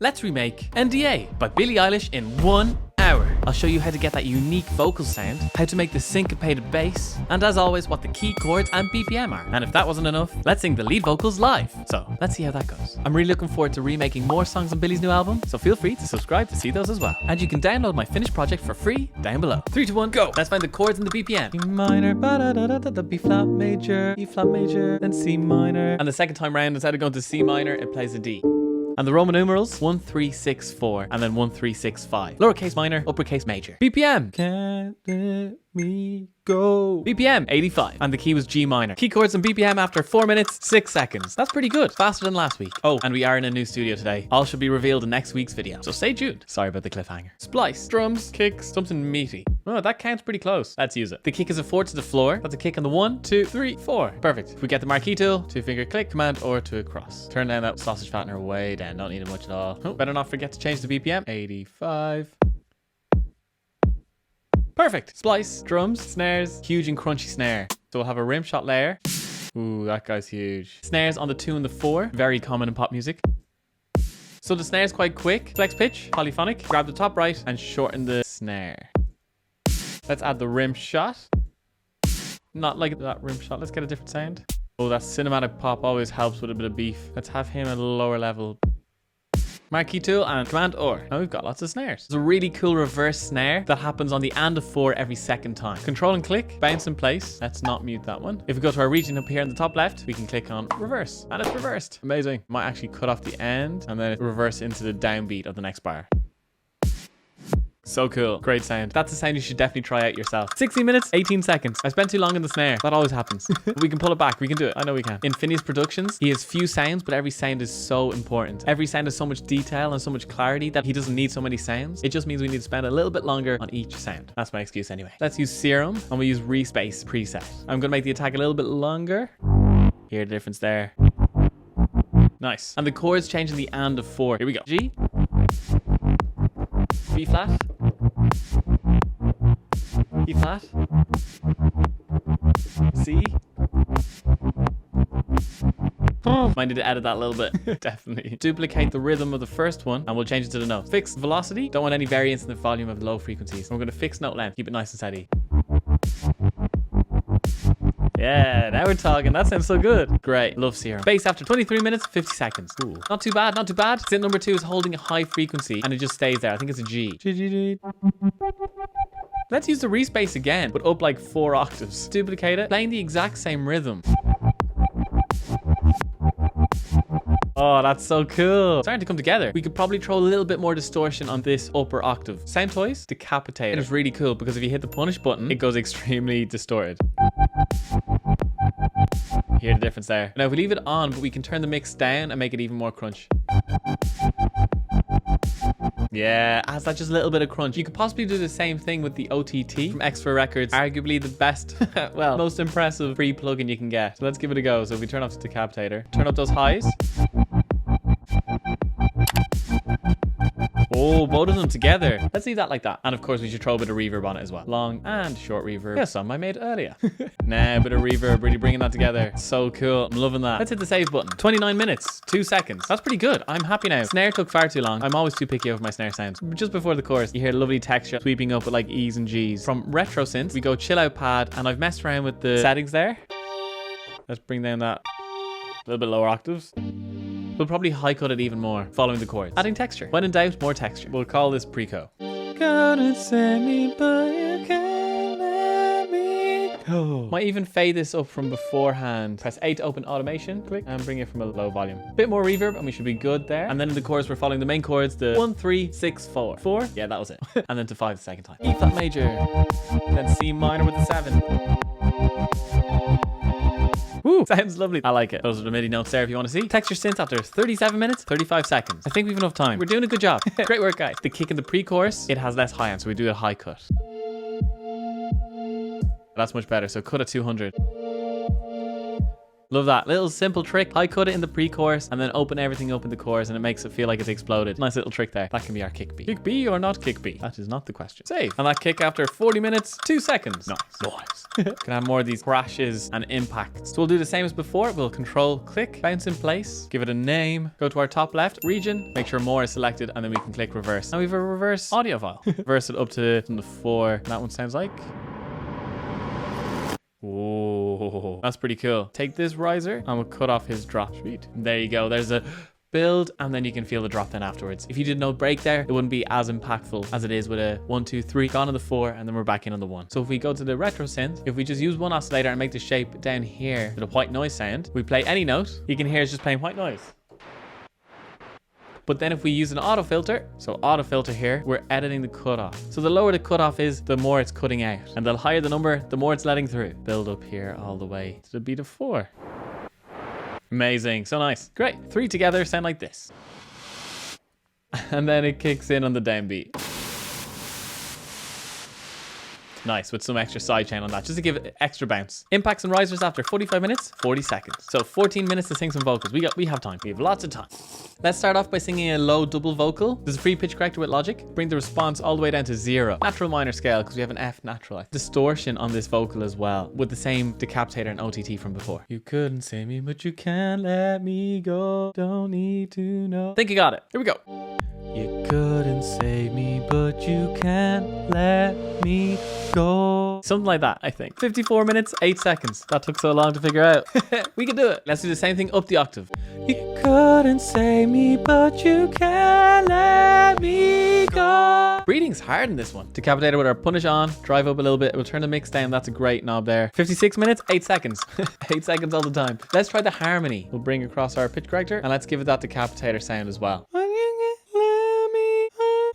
Let's remake NDA by Billie Eilish in 1 hour. I'll show you how to get that unique vocal sound, how to make the syncopated bass, and as always, what the key chords and BPM are. And if that wasn't enough, let's sing the lead vocals live. So let's see how that goes. I'm really looking forward to remaking more songs on Billie's new album, so feel free to subscribe to see those as well. And you can download my finished project for free down below. 3, 2, 1, go! Let's find the chords and the BPM. E minor, ba-da-da-da-da, B flat major, E flat major, then C minor. And the second time round, instead of going to C minor, it plays a D. And the Roman numerals, 1, 3, 6, 4, and then 1, 3, 6, 5. Lowercase minor, uppercase major. BPM. Can't let me go. BPM, 85. And the key was G minor. Key chords and BPM after 4 minutes, 6 seconds. That's pretty good. Faster than last week. Oh, and we are in a new studio today. All should be revealed in next week's video. So stay tuned. Sorry about the cliffhanger. Splice, drums, kicks, something meaty. Oh, that counts pretty close. Let's use it. The kick is a 4 to the floor. That's a kick on the 1, 2, 3, 4. Perfect. If we get the marquee tool, 2-finger click, command, or to cross. Turn down that sausage fattener way down. Don't need it much at all. Oh, better not forget to change the BPM. 85. Perfect. Splice, drums, snares, huge and crunchy snare. So we'll have a rimshot layer. Ooh, that guy's huge. Snares on the 2 and the 4. Very common in pop music. So the snare's quite quick. Flex pitch, polyphonic. Grab the top right and shorten the snare. Let's add the rim shot. Not like that rim shot. Let's get a different sound. Oh, that cinematic pop always helps with a bit of beef. Let's have him at a lower level. Marquee tool and command or. Now we've got lots of snares. There's a really cool reverse snare that happens on the and of 4 every second time. Control and click, bounce in place. Let's not mute that one. If we go to our region up here in the top left, we can click on reverse and it's reversed. Amazing. Might actually cut off the end and then reverse into the downbeat of the next bar. So cool. Great sound. That's a sound you should definitely try out yourself. 60 minutes, 18 seconds. I spent too long in the snare. That always happens. We can pull it back. We can do it. I know we can. In Finneas Productions, he has few sounds, but every sound is so important. Every sound has so much detail and so much clarity that he doesn't need so many sounds. It just means we need to spend a little bit longer on each sound. That's my excuse anyway. Let's use Serum and we use Reese bass preset. I'm going to make the attack a little bit longer. Hear the difference there. Nice. And the chords change in the and of 4. Here we go. G. B flat, E flat, C. Might need to edit that a little bit. Definitely. Duplicate the rhythm of the first one and we'll change it to the note. Fix velocity. Don't want any variance in the volume of low frequencies. We're going to fix note length. Keep it nice and steady. Yeah, now we're talking. That sounds so good. Great. Love Serum. Bass after 23 minutes, 50 seconds. Ooh. Not too bad, not too bad. Synth number 2 is holding a high frequency and it just stays there. I think it's a G. Let's use the Reese bass again, but up like 4 octaves. Duplicate it, playing the exact same rhythm. Oh, that's so cool. It's starting to come together. We could probably throw a little bit more distortion on this upper octave. Soundtoys, Decapitator. It's really cool because if you hit the punish button, it goes extremely distorted. Hear the difference there. Now if we leave it on, but we can turn the mix down and make it even more crunch. Yeah, adds that just a little bit of crunch. You could possibly do the same thing with the OTT from X4 Records. Arguably the best, well, most impressive free plugin you can get. So let's give it a go. So if we turn off the Decapitator, turn up those highs. Oh, both of them together. Let's leave that like that. And of course, we should throw a bit of reverb on it as well. Long and short reverb. Yeah, some I made earlier. Nah, a bit of reverb, really bringing that together. So cool. I'm loving that. Let's hit the save button. 29 minutes, 2 seconds. That's pretty good. I'm happy now. Snare took far too long. I'm always too picky over my snare sounds. Just before the chorus, you hear lovely texture sweeping up with like E's and G's. From retro synth, we go Chillout pad, and I've messed around with the settings there. Let's bring down that a little bit lower octaves. We'll probably high cut it even more, following the chords. Adding texture. When in doubt, more texture. We'll call this Precho. Gonna send me, but you can't let me go. Might even fade this up from beforehand. Press A to open automation, click, and bring it from a low volume. Bit more reverb, and we should be good there. And then in the chorus, we're following the main chords, the 1, 3, 6, 4. 4? Yeah, that was it. And then to 5 the second time. E flat major. Then C minor with the 7. Woo, sounds lovely. I like it. Those are the Midi Notes there if you want to see. Texture synth after 37 minutes, 35 seconds. I think we've enough time. We're doing a good job. Great work, guys. The kick in the pre-chorus, it has less high end, so we do a high cut. That's much better. So cut at 200. Love that. Little simple trick. High cut it in the pre-chorus and then open everything up in the chorus and it makes it feel like it's exploded. Nice little trick there. That can be our kick B. Kick B or not kick B? That is not the question. Save. And that kick after 40 minutes, 2 seconds. Nice. Nice. Can have more of these crashes and impacts. So we'll do the same as before. We'll control click, bounce in place, give it a name, go to our top left region, make sure more is selected, and then we can click reverse. Now we have a reverse audio file. Reverse it up to the 4. That one sounds like. Whoa, that's pretty cool. Take this riser and we'll cut off his drop. Sweet. There you go. There's a build and then you can feel the drop then afterwards. If you did no break there, it wouldn't be as impactful as it is with a 1, 2, 3, gone on the 4, and then we're back in on the 1. So if we go to the retro synth, if we just use one oscillator and make the shape down here to the white noise sound, we play any note, you can hear it's just playing white noise. But then if we use an autofilter, so autofilter here, we're editing the cutoff. So the lower the cutoff is, the more it's cutting out. And the higher the number, the more it's letting through. Build up here all the way to the beat of 4. Amazing, so nice. Great, 3 together sound like this. And then it kicks in on the downbeat. Nice, with some extra sidechain on that, just to give it extra bounce. Impacts and risers after 45 minutes, 40 seconds. So 14 minutes to sing some vocals. We have time. We have lots of time. Let's start off by singing a low double vocal. There's a free pitch corrector with Logic. Bring the response all the way down to 0. Natural minor scale, because we have an F natural. Distortion on this vocal as well, with the same Decapitator and OTT from before. You couldn't save me, but you can't let me go. Don't need to know. Think you got it. Here we go. You couldn't save me, but you can't let me go. Something like that, I think. 54 minutes, 8 seconds. That took so long to figure out. We can do it. Let's do the same thing up the octave. You couldn't save me, but you can't let me go. Breathing's hard in this one. Decapitator with our punish on, drive up a little bit. We'll turn the mix down. That's a great knob there. 56 minutes, 8 seconds. 8 seconds all the time. Let's try the harmony. We'll bring across our pitch corrector and let's give it that Decapitator sound as well.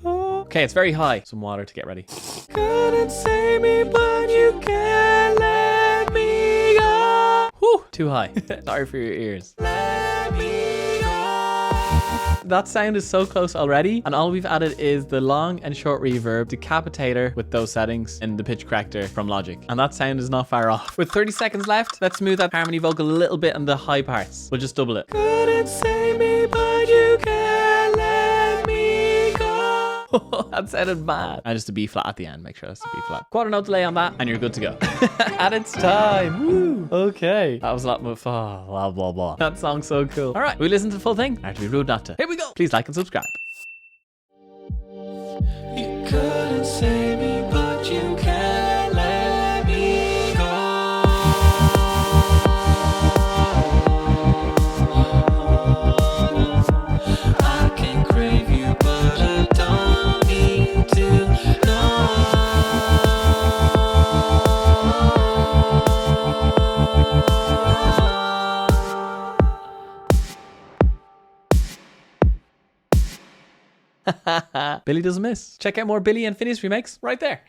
Okay, it's very high. Some water to get ready. Couldn't save me, but you can't let me go. Whew, too high. Sorry for your ears. Let me go. That sound is so close already, and all we've added is the long and short reverb, Decapitator with those settings, and the pitch corrector from Logic. And that sound is not far off. With 30 seconds left, let's smooth that harmony vocal a little bit on the high parts. We'll just double it. Couldn't save me, but you can't let me go. That sounded mad. And just a B flat at the end. Make sure that's a B flat. Quarter note delay on that and you're good to go. And it's time. Woo. Okay. That was a lot more fun. Blah, blah, blah. That song's so cool. All right. We listen to the full thing. I'd be rude not to. Here we go. Please like and subscribe. You couldn't save me, but you can't let me go. I can crave you, but I don't need to know. Billie doesn't miss. Check out more Billie and Finneas remakes right there.